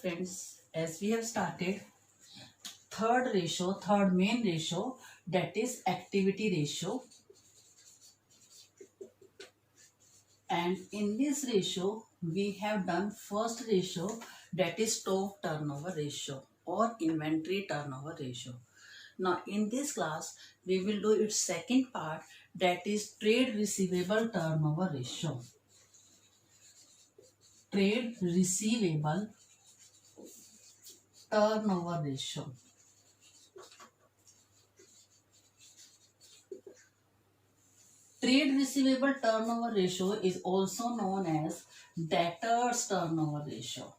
friends, as we have started third main ratio, that is activity ratio. And in this ratio, we have done first ratio, that is stock turnover ratio or inventory turnover ratio. Now in this class, we will do its second part, that is trade receivable turnover ratio. Trade receivable turnover ratio. Trade receivable turnover ratio is also known as debtors turnover ratio,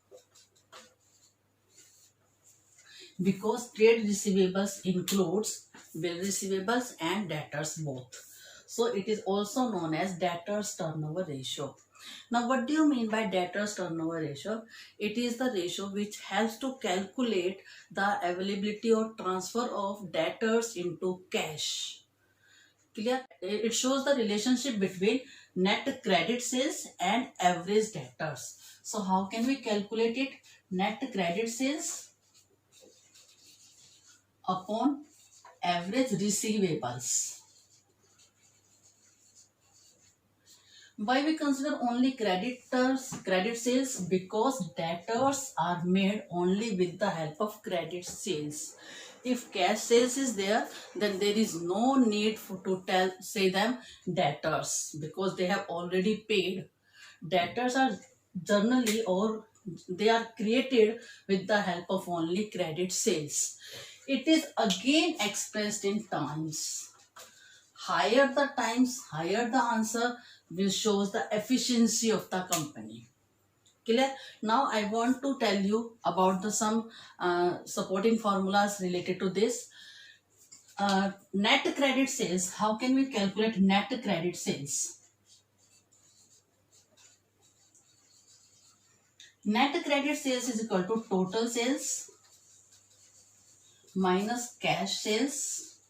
because trade receivables includes bill receivables and debtors both. So it is also known as debtors turnover ratio. Now what do you mean by debtors turnover ratio? It is the ratio which helps to calculate the availability or transfer of debtors into cash. Clear? It shows the relationship between net credit sales and average debtors. So how can we calculate it? Net credit sales upon average receivables. Why we consider only credit sales? Because debtors are made only with the help of credit sales. If cash sales is there, then there is no need to say them debtors, because they have already paid. Debtors are generally, or they are created with the help of only credit sales. It is again expressed in times. Higher the times, higher the answer, which shows the efficiency of the company. Clear? Now I want to tell you about the some supporting formulas related to this. Net credit sales. How can we calculate net credit sales? Net credit sales is equal to total sales minus cash sales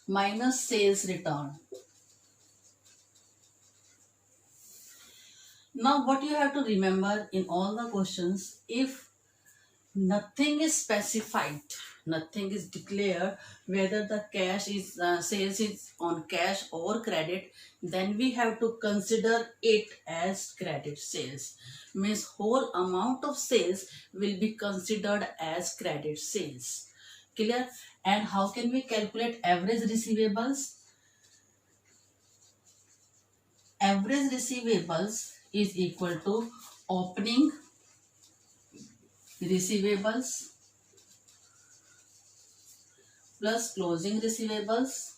minus sales return. Now what you have to remember in all the questions, if nothing is specified, nothing is declared whether the cash is sales is on cash or credit, then we have to consider it as credit sales. Means whole amount of sales will be considered as credit sales. Clear? And how can we calculate average receivables? Average receivables is equal to opening receivables plus closing receivables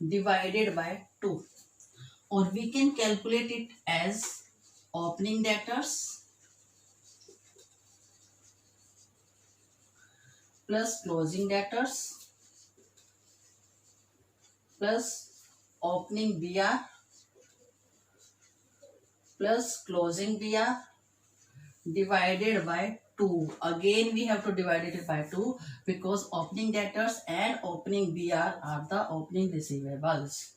divided by 2, or we can calculate it as opening debtors plus closing debtors plus opening BR plus closing BR divided by 2. Again we have to divide it by 2, because opening debtors and opening BR are the opening receivables,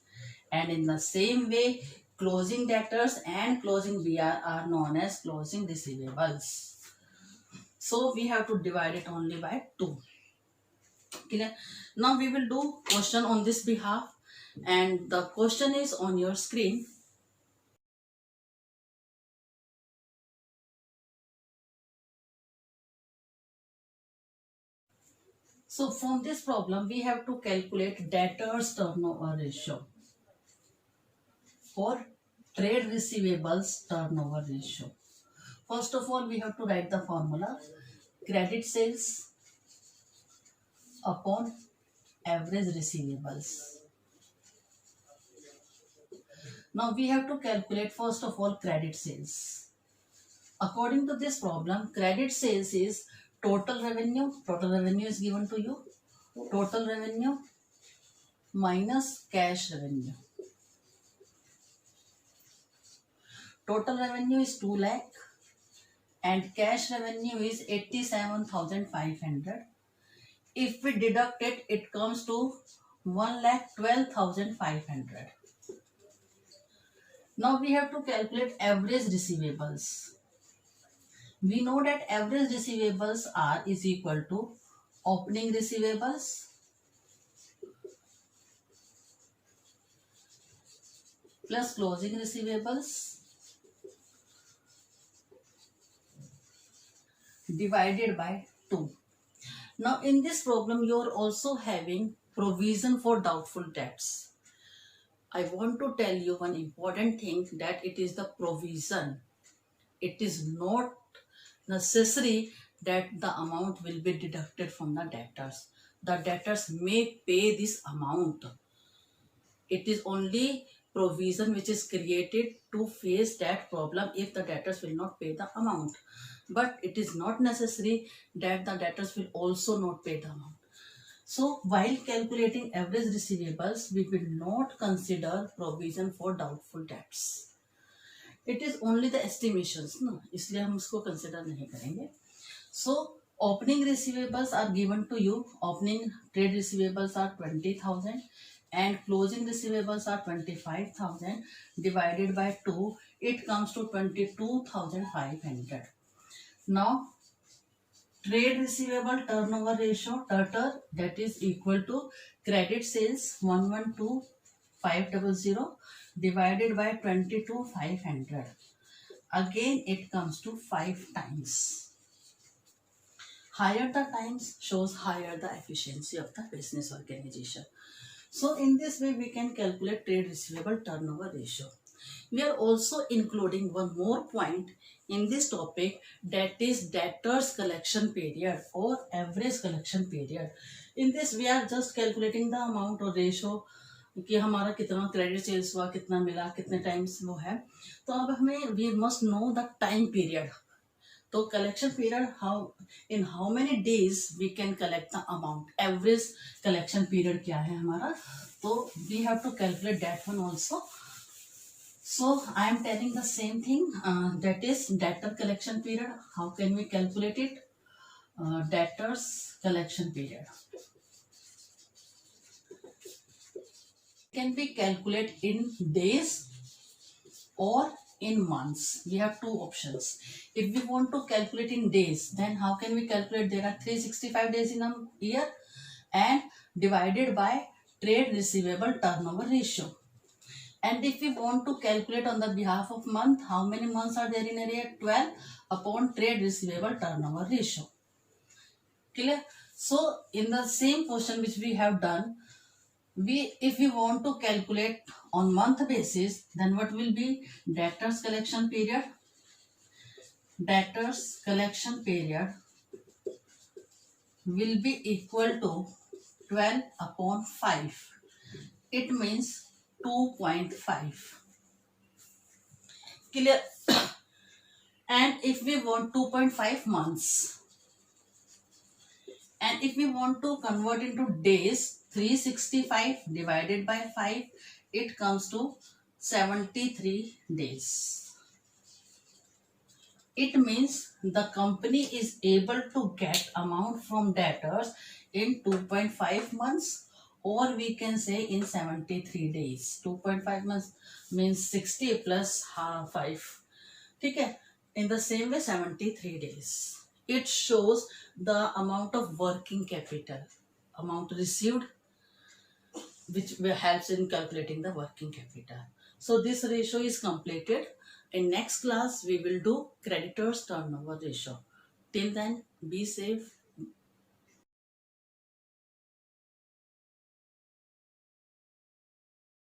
and in the same way closing debtors and closing BR are known as closing receivables. So we have to divide it only by 2. Clear? Now we will do question on this behalf, and the question is on your screen. So from this problem, we have to calculate debtors turnover ratio or trade receivables turnover ratio. First of all, we have to write the formula: credit sales upon average receivables. Now we have to calculate first of all credit sales. According to this problem, credit sales is total revenue. Total revenue is given to you. Total revenue minus cash revenue. Total revenue is 2 lakh and cash revenue is 87,500. If we deduct it, it comes to 1,12,500. Now we have to calculate average receivables. We know that average receivables are is equal to opening receivables plus closing receivables divided by 2. Now in this problem you are also having provision for doubtful debts. I want to tell you one important thing, that it is the provision. It is not necessary that the amount will be deducted from the debtors. The debtors may pay this amount. It is only provision which is created to face that problem if the debtors will not pay the amount. But it is not necessary that the debtors will also not pay the amount. So while calculating average receivables, we will not consider provision for doubtful debts. It is only the estimations, ना, इसलिए हम उसको consider नहीं करेंगे. So opening receivables are given to you. Opening trade receivables are 20,000 and closing receivables are 25,000. Divided by 2, it comes to 22,500. Now trade receivable turnover ratio, TTR, that is equal to credit sales 112,500 divided by 22,500. Again it comes to 5 times. Higher the times shows higher the efficiency of the business organization. So in this way we can calculate trade receivable turnover ratio. We are also including one more point in this topic, that is debtors collection period or average collection period. In this we are just calculating the amount or ratio कि हमारा कितना credit sales हुआ, कितना मिला, कितने times वो है. तो अब हमें we must know the time period. तो collection period, how in how many days we can collect the amount, average collection period क्या है हमारा. तो we have to calculate that one also. So I am telling the same thing, that is debtor collection period. How can we calculate it? Debtors collection period can be calculated in days or in months. We have two options. If we want to calculate in days, then how can we calculate? There are 365 days in a year and divided by trade receivable turnover ratio. And if we want to calculate on the behalf of month, how many months are there in a year? 12 upon trade receivable turnover ratio. Clear? So in the same question which we have done, if we want to calculate on month basis, then what will be debtors collection period? Debtors collection period will be equal to 12 upon 5. It means 2.5. Clear? And if we want 2.5 months, and if we want to convert into days, 365 divided by 5, it comes to 73 days. It means the company is able to get amount from debtors in 2.5 months, or we can say in 73 days. 2.5 months means 60 plus 5. Okay? In the same way 73 days. It shows the amount of working capital, amount received, which helps in calculating the working capital. So this ratio is completed. In next class we will do creditors turnover ratio. Till then, be safe.